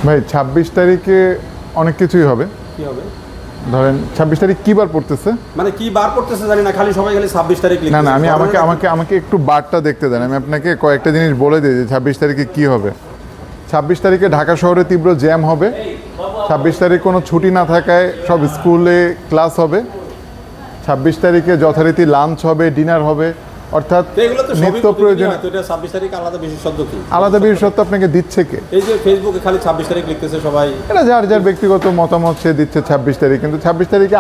ভাই 26 তারিখে অনেক কিছুই হবে। কি হবে? ধরেন 26 তারিখ কি বার পড়তেছে, মানে কি বার পড়তেছে জানি না, খালি সবাই খালি 26 তারিখ লিখছে। না আমি আমাকে একটু বারটা দেখতে দেন। আমি আপনাকে কয়েকটা জিনিস বলে দিই যে 26 তারিখে কি হবে। 26 তারিখে ঢাকা শহরে তীব্র জ্যাম হবে। 26 তারিখ কোনো ছুটি না থাকায় সব স্কুলে ক্লাস হবে। 26 তারিখে যথারীতি লাঞ্চ হবে, ডিনার হবে, অর্থাৎ নিত্য প্রয়োজন। আলাদা বিশেষত্ব আপনাকে দিচ্ছে কে? এই যে ফেসবুকে খালি 26 তারিখ লিখতেছে সবাই, এটা যার ব্যক্তিগত মতামত, সে দিচ্ছে 26 তারিখ। কিন্তু 26 তারিখে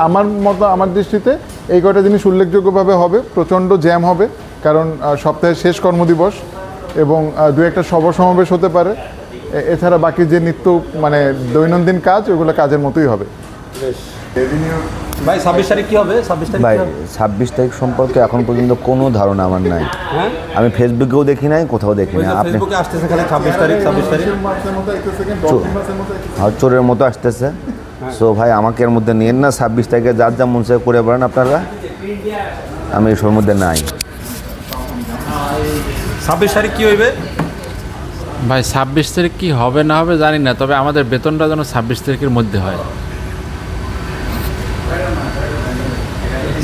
আমার দৃষ্টিতে এই কয়টা জিনিস উল্লেখযোগ্যভাবে হবে। প্রচণ্ড জ্যাম হবে, কারণ সপ্তাহের শেষ কর্মদিবস এবং দু একটা সভা সমাবেশ হতে পারে। এছাড়া বাকি যে নিত্য মানে দৈনন্দিন কাজ, ওগুলো কাজের মতোই হবে। ভাই 26 তারিখ কি হবে? 26 তারিখ ভাই 26 তারিখ সম্পর্কে এখন পর্যন্ত কোনো ধারণা আমার নাই। আমি ফেসবুকেও দেখি নাই, কোথাও দেখি না। আপনি ফেসবুকে আসতেছে খালি 26 তারিখ চোরের মতো আসতেছে। সো ভাই আমাকে এর মধ্যে নিয়েন না। 26 তারিখে যার যা মন চায় করে পারেন আপনারা, আমি এসবের মধ্যে নাই। 26 তারিখ কি হইবে ভাই? 26 তারিখ কি হবে না হবে জানি না, তবে আমাদের বেতনটা যেন 26 তারিখের মধ্যে হয়।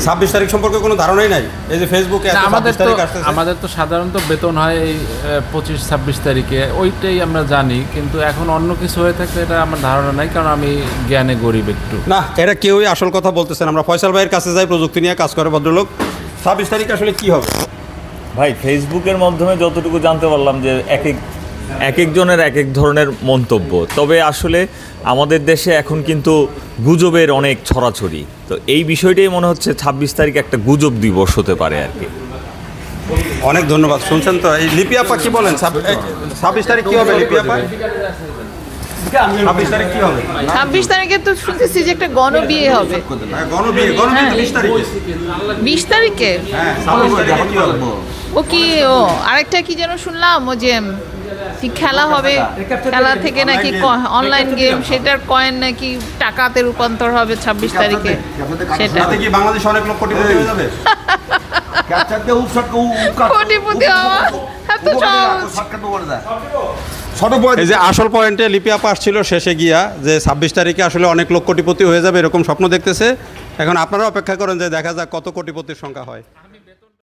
26 তারিখ সম্পর্কে কোনো ধারণাই নাই। এই যে ফেসবুকে আমাদের তো সাধারণত বেতন হয় এই 25-26 তারিখে, ওইটাই আমরা জানি। কিন্তু এখন অন্য কিছু হয়ে থাকলে এটা আমার ধারণা নাই, কারণ আমি জ্ঞানে গরিব একটু। না, এটা কেউই আসল কথা বলতেছেন। আমরা ফয়সাল ভাইয়ের কাছে যাই, প্রযুক্তি নিয়ে কাজ করে ভদ্রলোক। 26 তারিখ আসলে কি হবে? ভাই ফেসবুকের মাধ্যমে যতটুকু জানতে পারলাম যে এক একজনের এক এক ধরনের মন্তব্য। তবে আসলে আমাদের দেশে এখন কিন্তু গুজবের অনেক ছড়াছড়ি, তো এই বিষয়টাই মনে হচ্ছে 26 তারিখ একটা গুজব দিবস হতে পারে আর কি। অনেক ধন্যবাদ। শুনছেন তো, এই লিপি আপা কি বলেন? 26 তারিখ কি হবে লিপি আপা? 26 তারিখ কি হবে? 26 তারিখে তো শুনতেছি যে একটা গণবিয়ে হবে। গণবিয়ে 20 তারিখে। 20 তারিখে? হ্যাঁ, 26 তারিখে কি হবে? ও কি, ও আরেকটা কি যেন শুনলাম, ও যে কি খেলা হবে, খেলা থেকে নাকি অনলাইন গেম, সেটার কয়েন নাকি টাকাতে রূপান্তর হবে 26 তারিখে। সেটা কি বাংলাদেশ অনেক লোক কোটিপতি হয়ে যাবে? কোটিপতি হওয়া এত সহজ। এই যে আসল পয়েন্টে লিপি আপা আসছিল শেষে গিয়া, যে 26 তারিখে আসলে অনেক লোক কোটিপতি হয়ে যাবে এরকম স্বপ্ন দেখতেছে। এখন আপনারা অপেক্ষা করেন যে দেখা যাক কত কোটিপতির সংখ্যা হয়।